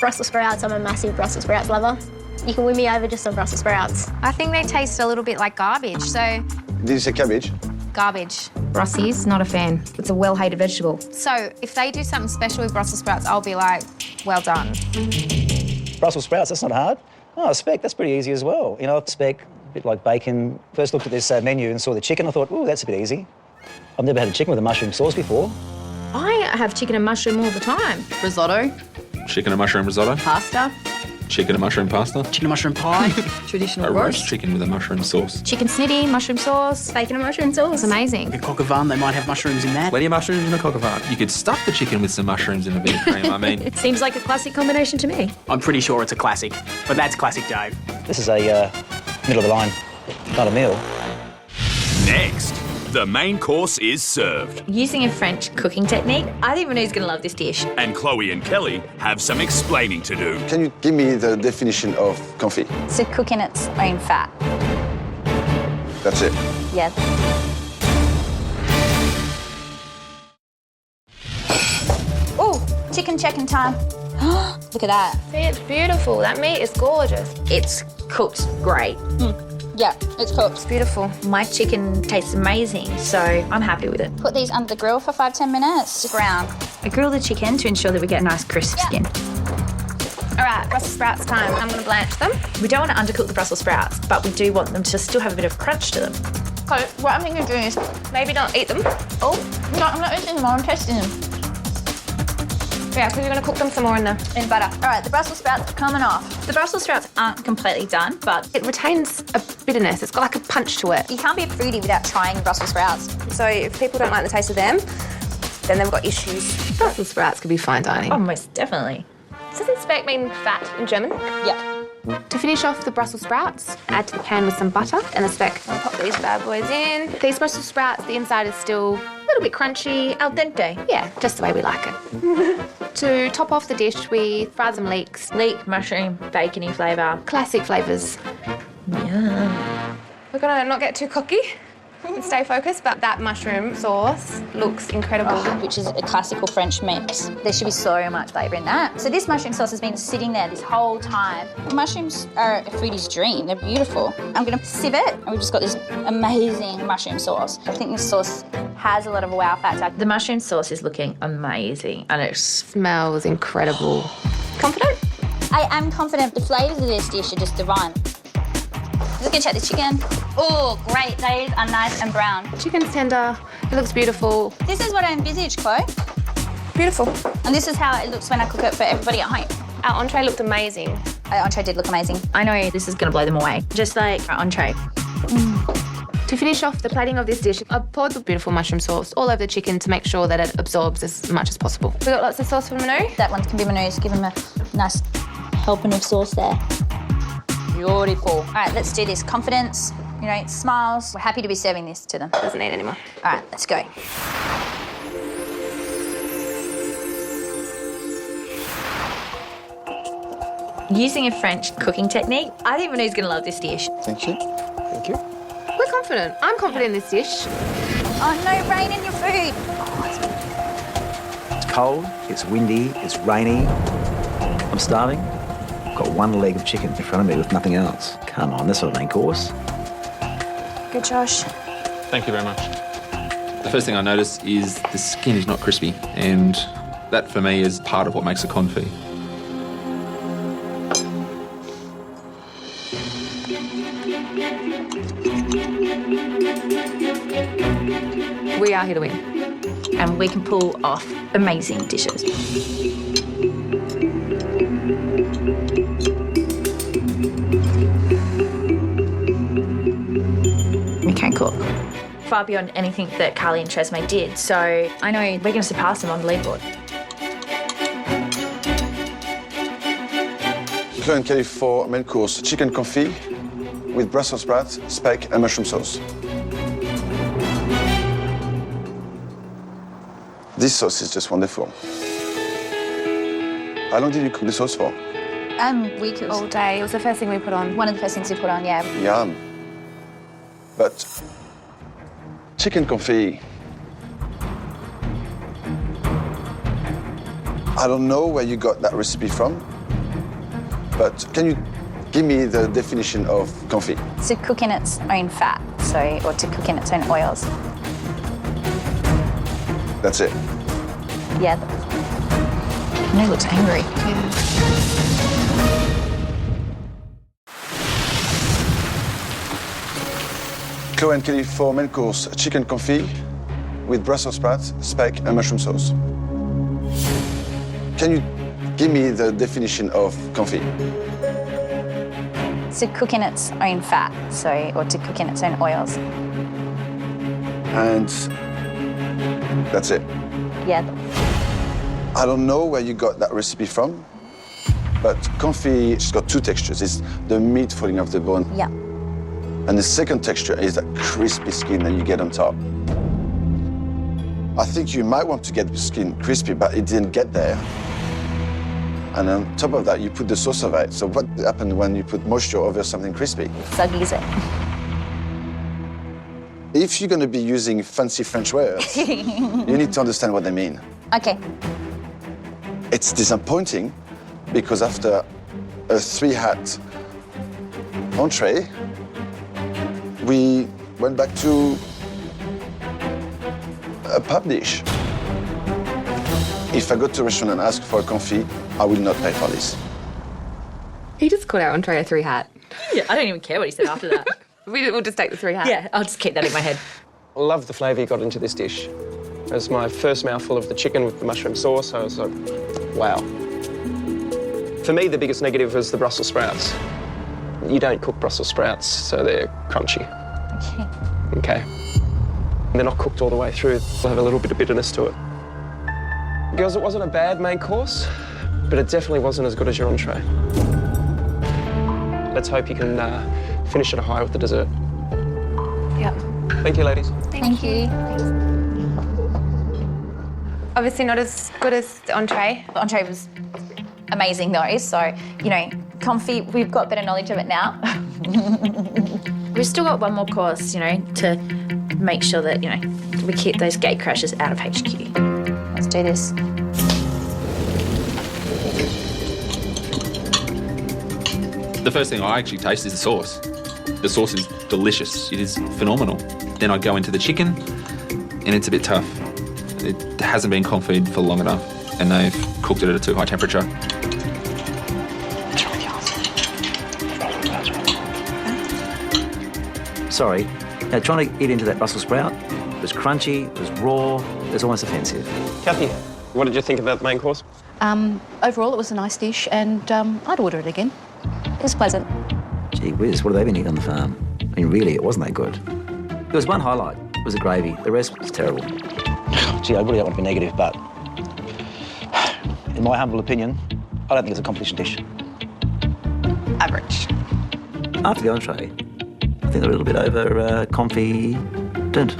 Brussels sprouts, I'm a massive Brussels sprouts lover. You can win me over just on Brussels sprouts. I think they taste a little bit like garbage, so... Did you say cabbage? Garbage. Brussies, not a fan. It's a well-hated vegetable. So if they do something special with Brussels sprouts, I'll be like, well done. Brussels sprouts, that's not hard. Oh, speck, that's pretty easy as well. Speck, a bit like bacon. First looked at this menu and saw the chicken. I thought, ooh, that's a bit easy. I've never had a chicken with a mushroom sauce before. I have chicken and mushroom all the time. Risotto. Chicken and mushroom risotto. Pasta. Chicken and mushroom pasta. Chicken and mushroom pie. Traditional A roast chicken with a mushroom sauce. Chicken snitty, mushroom sauce. Bacon and mushroom sauce. It's amazing. A coq au vin, they might have mushrooms in that. Plenty of mushrooms in a coq au vin. You could stuff the chicken with some mushrooms and a bit of cream, I mean. It seems like a classic combination to me. I'm pretty sure it's a classic, but that's classic Dave. This is a middle of the line kind of meal. Next, the main course is served. Using a French cooking technique, I think Manu's going to love this dish. And Chloe and Kelly have some explaining to do. Can you give me the definition of confit? To cook in its own fat. That's it. Yeah. Oh, chicken checking time. Look at that. See, it's beautiful. That meat is gorgeous. It's cooked great. Yeah, it's cooked. It's beautiful. My chicken tastes amazing, so I'm happy with it. Put these under the grill for 5-10 minutes to brown. I grill the chicken to ensure that we get a nice crisp skin. All right, Brussels sprouts time. I'm going to blanch them. We don't want to undercook the Brussels sprouts, but we do want them to still have a bit of crunch to them. So what I'm thinking of doing is maybe not eat them. Oh, No, I'm not eating them, I'm tasting them. yeah, because you're going to cook them some more in butter. All right, the Brussels sprouts are coming off. The Brussels sprouts aren't completely done, but It retains a bitterness. It's got like a punch to it. You can't be a foodie without trying Brussels sprouts. So if people don't like the taste of them, then they've got issues. Brussels sprouts could be fine dining. oh, most definitely. Doesn't speck mean fat in German? Yeah. To finish off the Brussels sprouts, add to the pan with some butter and a speck. I'll pop these bad boys in. These Brussels sprouts, the inside is still a little bit crunchy. Al dente. Yeah, just the way we like it. To top off the dish, we fry some leeks. Leek, mushroom, bacony flavour. Classic flavours. Yeah. We're gonna not get too cocky and stay focused, but that mushroom sauce looks incredible. Which is a classical French mix. There should be so much flavour in that. So this mushroom sauce has been sitting there this whole time. Mushrooms are a foodie's dream. They're beautiful. I'm going to sieve it, and we've just got this amazing mushroom sauce. I think this sauce has a lot of a wow factor. The mushroom sauce is looking amazing, and it smells incredible. Confident? I am confident. The flavours of this dish are just divine. Let's go check the chicken. Oh, great. Those are nice and brown. Chicken's tender. It looks beautiful. This is what I envisaged, Chloe. Beautiful. And this is how it looks when I cook it for everybody at home. Our entree looked amazing. Our entree did look amazing. I know this is going to blow them away, just like our entree. To finish off the plating of this dish, I poured the beautiful mushroom sauce all over the chicken to make sure that it absorbs as much as possible. We got lots of sauce for Manu. That one can be Manu's. Give him a nice helping of sauce there. Beautiful. All right, let's do this. Confidence, you know, smiles. We're happy to be serving this to them. Doesn't need anymore. All right, let's go. Using a French cooking technique, I think Manu's going to love this dish. Thank you. Thank you. We're confident. I'm confident in this dish. Oh, no rain in your food. It's cold, it's windy, it's rainy. I'm starving. I've got one leg of chicken in front of me with nothing else. Come on, that's not a main course. Good, Josh. Thank you very much. The first thing I notice is the skin is not crispy, and that for me is part of what makes a confit. We are here to win. And we can pull off amazing dishes. We can cook. Far beyond anything that Carly and Tresemme did, so I know we're going to surpass them on the leaderboard. Chloe and Kelly for main course, chicken confit with Brussels sprouts, speck and mushroom sauce. This sauce is just wonderful. How long did you cook the sauce for? Weeks. All day. It was the first thing we put on. One of the first things we put on, yeah. Yum. But chicken confit, I don't know where you got that recipe from, but can you give me the definition of confit? To cook in its own fat, or to cook in its own oils. That's it. Yeah. Manu looks angry. Chloe and Kelly for main course, chicken confit with Brussels sprouts, speck and mushroom sauce. Can you give me the definition of confit? To cook in its own fat, or to cook in its own oils. And that's it. Yeah. I don't know where you got that recipe from, but confit has got two textures. It's the meat falling off the bone. Yeah. And the second texture is that crispy skin that you get on top. I think you might want to get the skin crispy, but it didn't get there. And on top of that, you put the sauce over it. So what happens when you put moisture over something crispy? Suggies it. If you're going to be using fancy French words, you need to understand what they mean. Okay. It's disappointing because after a 3-hat entree, we went back to a pub dish. If I go to a restaurant and ask for a confit, I will not pay for this. He just called our entree a 3-hat. Yeah, I don't even care what he said after that. We'll just take the 3-hat. Yeah, I'll just keep that in my head. I love the flavour you got into this dish. It was my first mouthful of the chicken with the mushroom sauce. I was like, wow. For me, the biggest negative was the Brussels sprouts. You don't cook Brussels sprouts, so they're crunchy. Okay. They're not cooked all the way through. They'll have a little bit of bitterness to it. Girls, it wasn't a bad main course, but it definitely wasn't as good as your entree. Let's hope you can finish at a high with the dessert. Yep. Thank you, ladies. Thank you. Obviously not as good as the entree. The entree was amazing though, so, you know, confit, we've got better knowledge of it now. We've still got one more course, you know, to make sure that, you know, we keep those gate crashes out of HQ. Let's do this. The first thing I actually taste is the sauce. The sauce is delicious. It is phenomenal. Then I go into the chicken, and it's a bit tough. It hasn't been confit for long enough, and they've cooked it at a too high temperature. Sorry, trying to eat into that Brussels sprout, it was crunchy, it was raw, it was almost offensive. Kathy, what did you think about the main course? Overall, it was a nice dish, and I'd order it again. It was pleasant. Gee whiz, what have they been eating on the farm? I mean, really, it wasn't that good. There was one highlight, it was the gravy. The rest was terrible. Gee, I really don't want to be negative, but in my humble opinion, I don't think it's a competition dish. Average. After the entree, I think they're a little bit confident.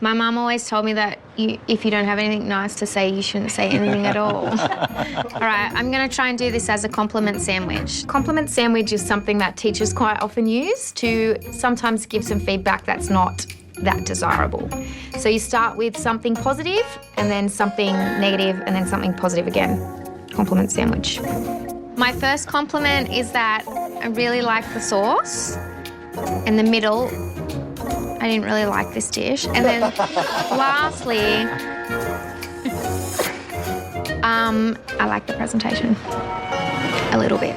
My mum always told me that if you don't have anything nice to say, you shouldn't say anything at all. All right, I'm going to try and do this as a compliment sandwich. Compliment sandwich is something that teachers quite often use to sometimes give some feedback that's not that desirable. So you start with something positive and then something negative and then something positive again. Compliment sandwich. My first compliment is that I really like the sauce. In the middle, I didn't really like this dish. And then lastly, I like the presentation a little bit.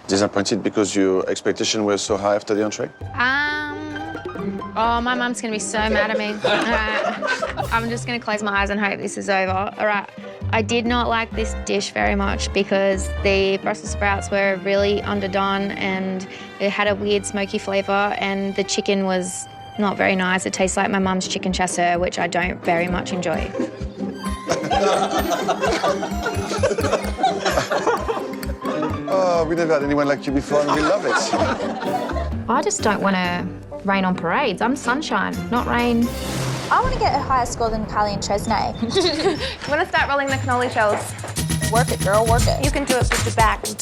Disappointed because your expectation was so high after the entree? Oh, my mum's gonna be so mad at me. All right. I'm just gonna close my eyes and hope this is over. All right. I did not like this dish very much because the Brussels sprouts were really underdone and it had a weird smoky flavour and the chicken was not very nice. It tastes like my mum's chicken chasseur, which I don't very much enjoy. Oh, we never had anyone like you before and we love it. I just don't want to rain on parades. I'm sunshine, not rain. I want to get a higher score than Carly and Tresnay. I'm going to start rolling the cannoli shells. Work it, girl, work it. You can do it with your back. I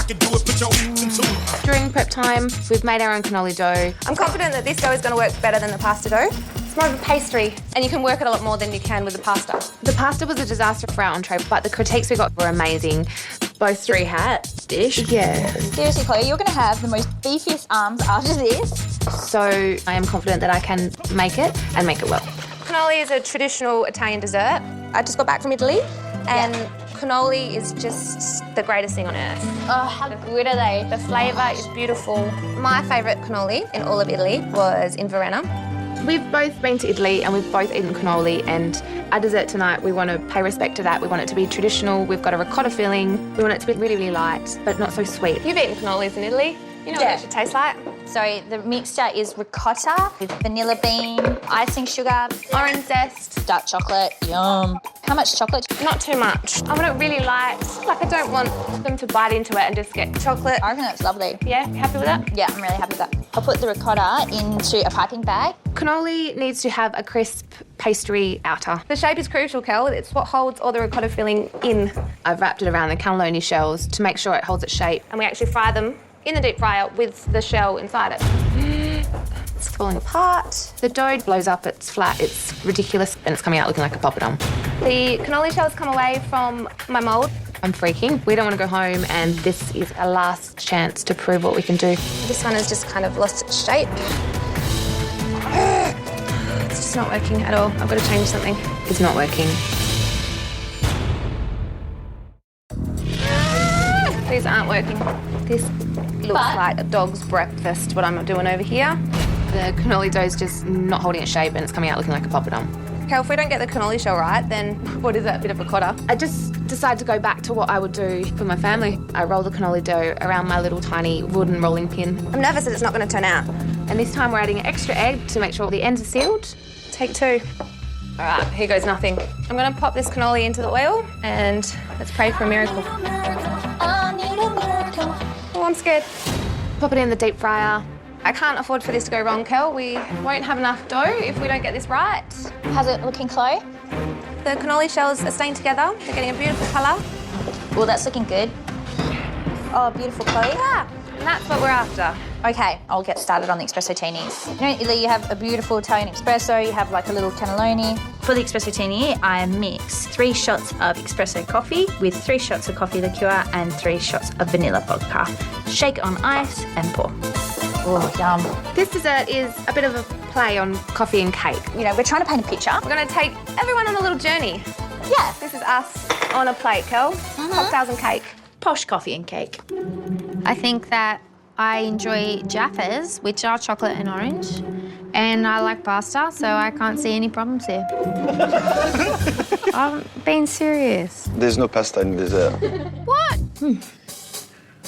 can do it, put your hands into it. During prep time, we've made our own cannoli dough. I'm confident that this dough is going to work better than the pasta dough. It's more of a pastry, and you can work it a lot more than you can with the pasta. The pasta was a disaster for our entree, but the critiques we got were amazing. Both 3-hat dish. Yeah. Seriously, Chloe, you're going to have the most beefiest arms after this. So I am confident that I can make it and make it well. Cannoli is a traditional Italian dessert. I just got back from Italy, and cannoli is just the greatest thing on earth. Oh, how good are they? The flavour is beautiful. My favourite cannoli in all of Italy was in Verona. We've both been to Italy and we've both eaten cannoli, and our dessert tonight, we want to pay respect to that. We want it to be traditional. We've got a ricotta filling. We want it to be really, really light, but not so sweet. You've eaten cannolis in Italy. You know what it should taste like. So the mixture is ricotta with vanilla bean, icing sugar, orange zest, dark chocolate. Yum. How much chocolate? Not too much. I want it really light. Like, I don't want them to bite into it and just get chocolate. I reckon that's lovely. Yeah, you happy with that? Yeah, I'm really happy with that. I'll put the ricotta into a piping bag. Cannoli needs to have a crisp pastry outer. The shape is crucial, Kel. It's what holds all the ricotta filling in. I've wrapped it around the cannelloni shells to make sure it holds its shape. And we actually fry them in the deep fryer with the shell inside it. It's falling apart. The dough blows up, it's flat, it's ridiculous, and it's coming out looking like a poppadom. The cannoli shells come away from my mould. I'm freaking. We don't want to go home, and this is our last chance to prove what we can do. This one has just kind of lost its shape. It's just not working at all. I've got to change something. It's not working. These aren't working. This looks like a dog's breakfast, what I'm doing over here. The cannoli dough is just not holding its shape and it's coming out looking like a poppadom. Okay, if we don't get the cannoli shell right, then what is that, a bit of a cotter? I just decided to go back to what I would do for my family. I roll the cannoli dough around my little tiny wooden rolling pin. I'm nervous that it's not going to turn out. And this time we're adding an extra egg to make sure the ends are sealed. Take 2. All right, here goes nothing. I'm going to pop this cannoli into the oil and let's pray for a miracle. Oh, I'm scared. Pop it in the deep fryer. I can't afford for this to go wrong, Kel. We won't have enough dough if we don't get this right. How's it looking, Chloe? The cannoli shells are staying together. They're getting a beautiful colour. Well, that's looking good. Oh, beautiful, Chloe. Yeah, and that's what we're after. Okay, I'll get started on the espressotinis. You know, you have a beautiful Italian espresso, you have like a little cannelloni. For the espressotini, I mix 3 shots of espresso coffee with 3 shots of coffee liqueur and 3 shots of vanilla vodka. Shake on ice and pour. Oh, yum. This dessert is a bit of a play on coffee and cake. You know, we're trying to paint a picture. We're going to take everyone on a little journey. Yeah. This is us on a plate, Kel. Cocktails and cake. Posh coffee and cake. I think that I enjoy Jaffas, which are chocolate and orange, and I like pasta, so I can't see any problems here. I'm being serious. There's no pasta in dessert. What?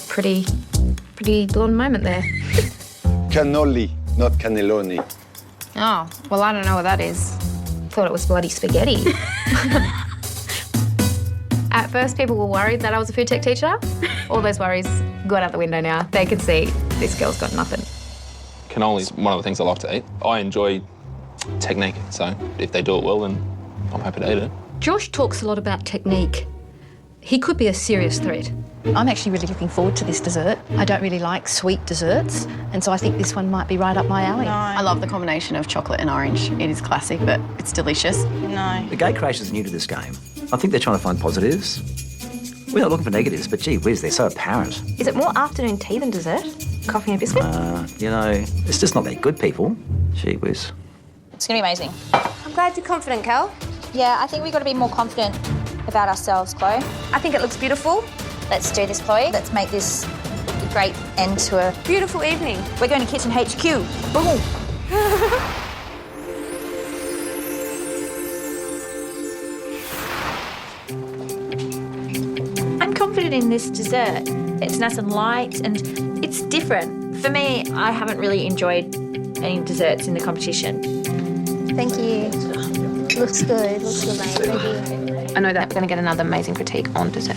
Pretty blonde moment there. Cannoli, not cannelloni. Oh, well, I don't know what that is. Thought it was bloody spaghetti. At first, people were worried that I was a food tech teacher. All those worries gone out the window now. They can see this girl's got nothing. Cannoli is one of the things I like to eat. I enjoy technique, so if they do it well, then I'm happy to eat it. Josh talks a lot about technique. He could be a serious threat. I'm actually really looking forward to this dessert. I don't really like sweet desserts, and so I think this one might be right up my alley. No. I love the combination of chocolate and orange. It is classic, but it's delicious. No. The gatecrashers are new to this game. I think they're trying to find positives. We're not looking for negatives, but gee whiz, they're so apparent. Is it more afternoon tea than dessert? Coffee and biscuit? You know, it's just not that good, people. Gee whiz. It's going to be amazing. I'm glad you're confident, Kel. Yeah, I think we've got to be more confident about ourselves, Chloe. I think it looks beautiful. Let's do this, Chloe. Let's make this a great end to a beautiful evening. We're going to Kitchen HQ. Boom. I'm confident in this dessert. It's nice and light and it's different. For me, I haven't really enjoyed any desserts in the competition. Thank you. Looks good, looks good, mate. Thank you. I know that we're going to get another amazing critique on dessert.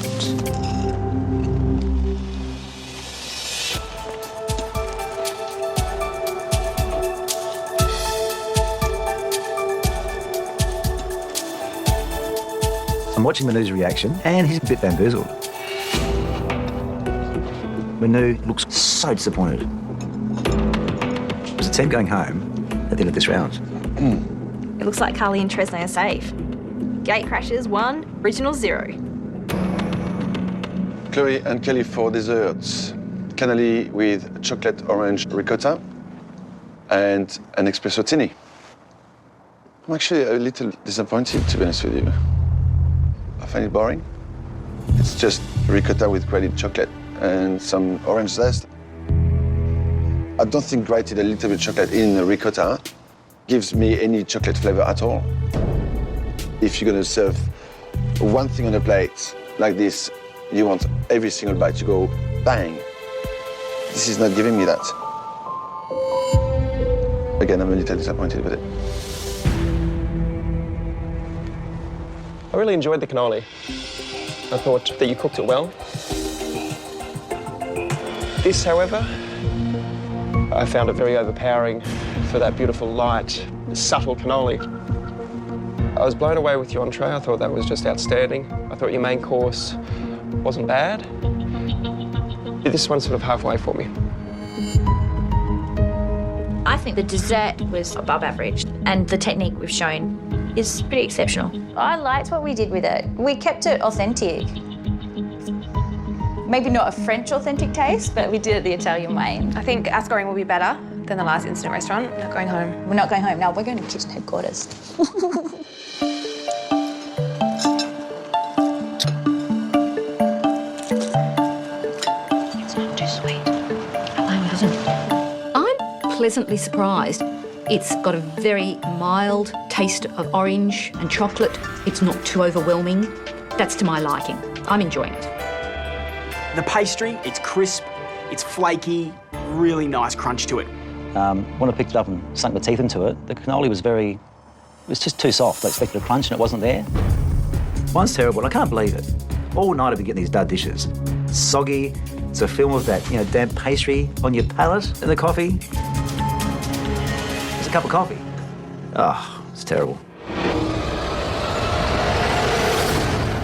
I'm watching Manu's reaction, and he's a bit bamboozled. Manu looks so disappointed. It was the team going home at the end of this round. It looks like Carly and Tresnay are safe. Gate crashes 1, original 0. Chloe and Kelly for desserts. Cannoli with chocolate orange ricotta and an espressotini. I'm actually a little disappointed, to be honest with you. I find it boring. It's just ricotta with grated chocolate and some orange zest. I don't think grated a little bit of chocolate in the ricotta gives me any chocolate flavor at all. If you're gonna serve one thing on a plate like this, you want every single bite to go bang. This is not giving me that. Again, I'm a little disappointed with it. I really enjoyed the cannoli. I thought that you cooked it well. This, however, I found it very overpowering for that beautiful, light, subtle cannoli. I was blown away with your entree. I thought that was just outstanding. I thought your main course wasn't bad. This one's sort of halfway for me. I think the dessert was above average, and the technique we've shown is pretty exceptional. I liked what we did with it. We kept it authentic. Maybe not a French authentic taste, but we did it the Italian way. I think Ascoring will be better than the last instant restaurant. We're not going home. We're not going home. No, we're going to kitchen headquarters. It's not too sweet. I'm pleasantly surprised. It's got a very mild taste of orange and chocolate. It's not too overwhelming. That's to my liking. I'm enjoying it. The pastry, it's crisp, it's flaky, really nice crunch to it. When I picked it up and sunk my teeth into it, the cannoli was just too soft. I expected a crunch and it wasn't there. Mine's terrible, and I can't believe it. All night I've been getting these dud dishes. Soggy, it's a film of that, damp pastry on your palate and the coffee. It's a cup of coffee. Oh, it's terrible.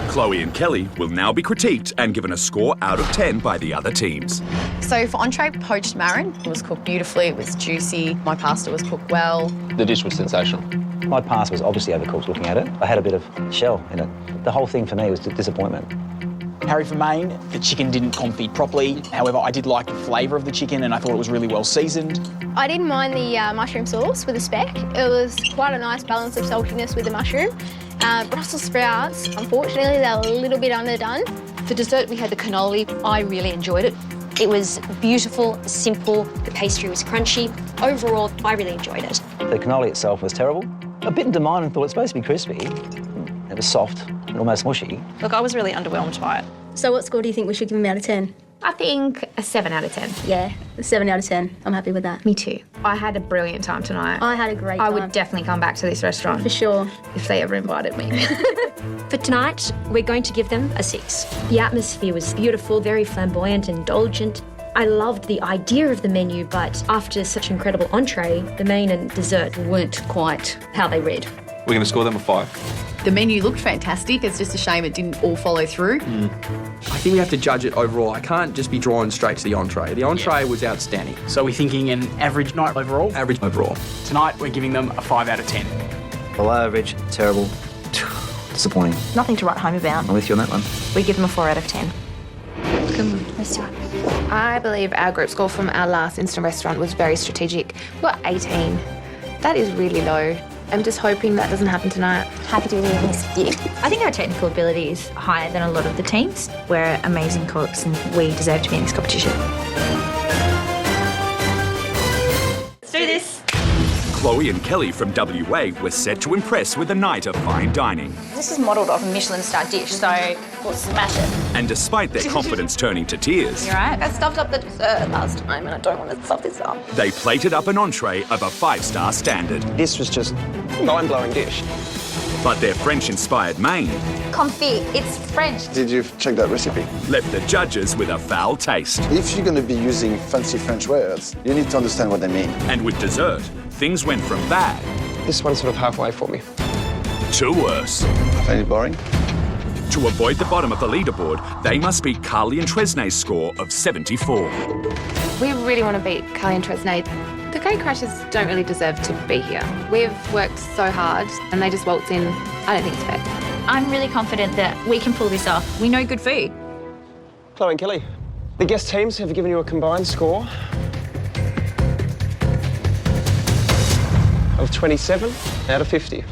Chloe and Kelly will now be critiqued and given a score out of 10 by the other teams. So for entree, poached marron. It was cooked beautifully, it was juicy. My pasta was cooked well. The dish was sensational. My pasta was obviously overcooked looking at it. I had a bit of shell in it. The whole thing for me was a disappointment. Harry from Maine, the chicken didn't confit properly. However, I did like the flavour of the chicken and I thought it was really well seasoned. I didn't mind the mushroom sauce with the speck. It was quite a nice balance of saltiness with the mushroom. Brussels sprouts, unfortunately, they're a little bit underdone. For dessert, we had the cannoli. I really enjoyed it. It was beautiful, simple, the pastry was crunchy. Overall, I really enjoyed it. The cannoli itself was terrible. I bit into mine and thought it's supposed to be crispy. It was soft and almost mushy. Look, I was really underwhelmed by it. So what score do you think we should give him out of 10? I think a 7 out of 10. Yeah, a 7 out of 10. I'm happy with that. Me too. I had a brilliant time tonight. I had a great time. I would definitely come back to this restaurant. For sure. If they ever invited me. For tonight, we're going to give them a 6. The atmosphere was beautiful, very flamboyant, indulgent. I loved the idea of the menu, but after such an incredible entree, the main and dessert weren't quite how they read. We're going to score them a 5. The menu looked fantastic. It's just a shame it didn't all follow through. I think we have to judge it overall. I can't just be drawn straight to the entree. The entree was outstanding. So we're thinking an average night overall? Average overall. Tonight, we're giving them a 5 out of 10. Below average, terrible, disappointing. Nothing to write home about. I'm with you on that one. We give them a 4 out of 10. Let's do it. I believe our group score from our last instant restaurant was very strategic. We got 18. That is really low. I'm just hoping that doesn't happen tonight. Happy to be doing this with you. I think our technical ability is higher than a lot of the teams. We're amazing cooks and we deserve to be in this competition. Let's do this. Chloe and Kelly from WA were set to impress with a night of fine dining. This is modelled off a Michelin star dish, so we'll smash it. And despite their confidence turning to tears, You right? I stuffed up the dessert last time and I don't want to stuff this up. they plated up an entree of a 5-star standard. This was just a mind-blowing dish. But their French-inspired main Confit, it's French. Did you check that recipe? left the judges with a foul taste. If you're going to be using fancy French words, you need to understand what they mean. And with dessert, things went from bad This one's sort of halfway for me. to worse. I find it boring. To avoid the bottom of the leaderboard, they must beat Carly and Tresnay's score of 74. We really want to beat Carly and Tresnay. The Gate Crashers don't really deserve to be here. We've worked so hard and they just waltz in. I don't think it's fair. I'm really confident that we can pull this off. We know good food. Chloe and Kelly, the guest teams have given you a combined score of 27 out of 50.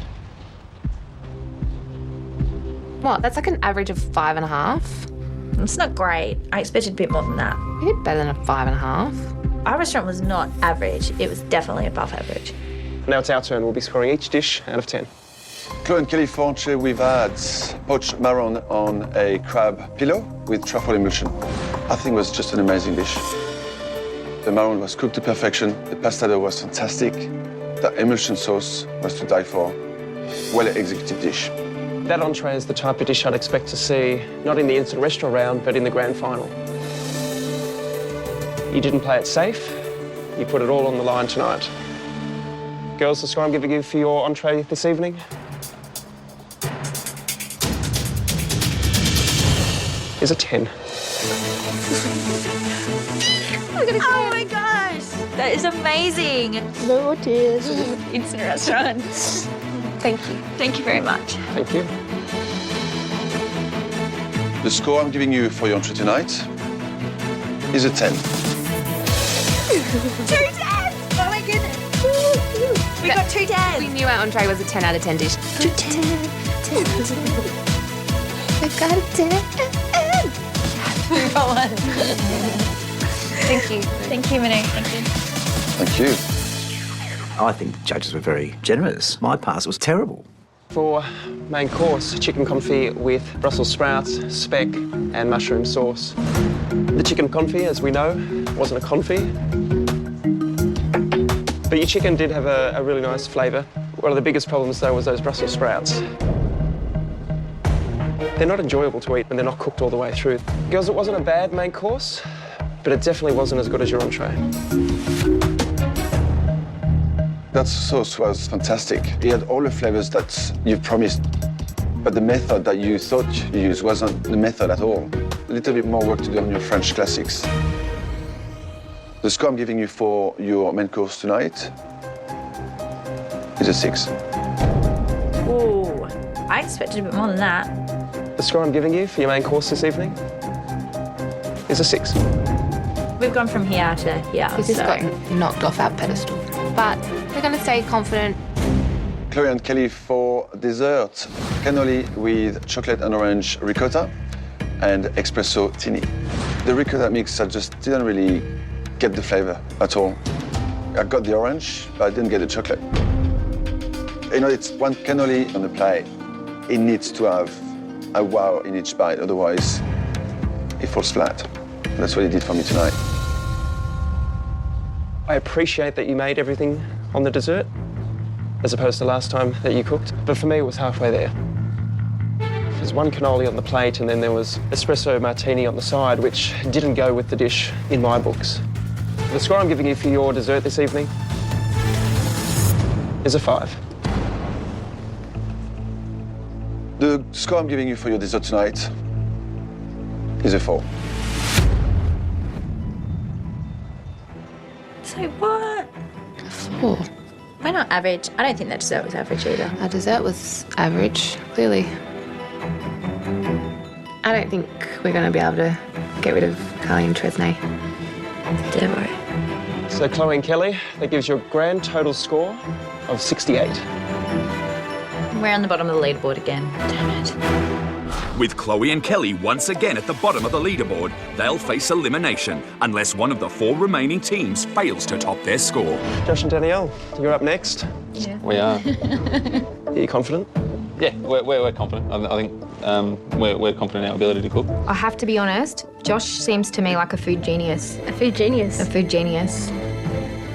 What? That's like an average of 5.5. It's not great. I expected a bit more than that. We did better than a 5.5. Our restaurant was not average. It was definitely above average. Now it's our turn. We'll be scoring each dish out of 10. Chloe and Kelly for entree, we've had poached marron on a crab pillow with truffle emulsion. I think it was just an amazing dish. The marron was cooked to perfection. The pasta dough was fantastic. The emulsion sauce was to die for. Well executed dish. That entree is the type of dish I'd expect to see, not in the instant restaurant round, but in the grand final. You didn't play it safe. You put it all on the line tonight. Girls, the score I'm giving you for your entree this evening is a 10. Oh my gosh, that is amazing. No tears. Instant restaurant. Thank you. Thank you very much. Thank you. The score I'm giving you for your entree tonight is a 10. 2 10s! Oh my goodness. We got 2 10s. We knew our entree was a 10 out of 10 dish. 2 10. We've got a 10. Go on. Thank you. Thank you, Manu. Thank you. Thank you. I think the judges were very generous. My pass was terrible. For main course, chicken confit with Brussels sprouts, speck, and mushroom sauce. The chicken confit, as we know, wasn't a confit. But your chicken did have a really nice flavour. One of the biggest problems, though, was those Brussels sprouts. They're not enjoyable to eat when they're not cooked all the way through. Girls, it wasn't a bad main course, but it definitely wasn't as good as your entree. That sauce was fantastic. It had all the flavors that you promised, but the method that you thought you used wasn't the method at all. A little bit more work to do on your French classics. The score I'm giving you for your main course tonight is a 6. Ooh, I expected a bit more than that. The score I'm giving you for your main course this evening is a 6. We've gone from here to here. This has got knocked off our pedestal. But we're going to stay confident. Chloe and Kelly for dessert, cannoli with chocolate and orange ricotta and espresso tini. The ricotta mix, I just didn't really get the flavor at all. I got the orange, but I didn't get the chocolate. You know, it's one cannoli on the plate. It needs to have a wow in each bite, otherwise it falls flat. That's what it did for me tonight. I appreciate that you made everything on the dessert, as opposed to last time that you cooked. But for me, it was halfway there. There's one cannoli on the plate, and then there was espresso martini on the side, which didn't go with the dish in my books. The score I'm giving you for your dessert this evening is a 5. The score I'm giving you for your dessert tonight is a 4. So what? 4. Why not average? I don't think that dessert was average either. Our dessert was average, clearly. I don't think we're going to be able to get rid of Carly and Tresnay. Don't worry. So Chloe and Kelly, that gives you a grand total score of 68. We're on the bottom of the leaderboard again. Damn it. With Chloe and Kelly once again at the bottom of the leaderboard, they'll face elimination unless one of the 4 remaining teams fails to top their score. Josh and Danielle, you're up next. Yeah. We are. Are you confident? Yeah, we're confident. I think we're confident in our ability to cook. I have to be honest, Josh seems to me like a food genius. A food genius. A food genius.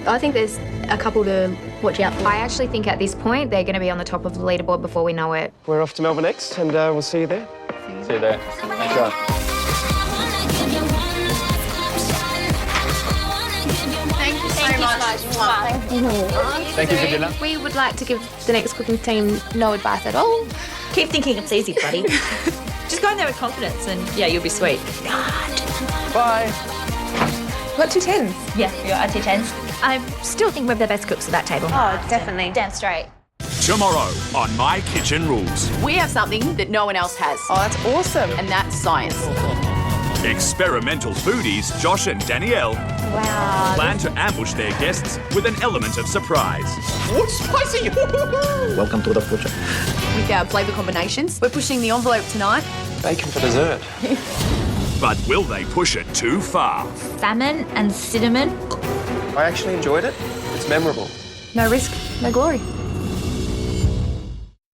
I think there's a couple to watch out for. I actually think at this point they're going to be on the top of the leaderboard before we know it. We're off to Melbourne next, and we'll see you there. See you there. Thanks, John. Thank you so much. Thank you for dinner. We would like to give the next cooking team no advice at all. Keep thinking it's easy, buddy. Just go in there with confidence and, yeah, you'll be sweet. Bye. What, 2 10s? Yeah, you got our 2 10s. I still think we're the best cooks at that table. Oh, definitely. Damn straight. Tomorrow on My Kitchen Rules. We have something that no one else has. Oh, that's awesome. And that's science. Experimental foodies Josh and Danielle Wow. plan to ambush their guests with an element of surprise. What's spicy? Welcome to the future. With our flavour combinations, we're pushing the envelope tonight. Bacon for dessert. But will they push it too far? Salmon and cinnamon. I actually enjoyed it. It's memorable. No risk, no glory.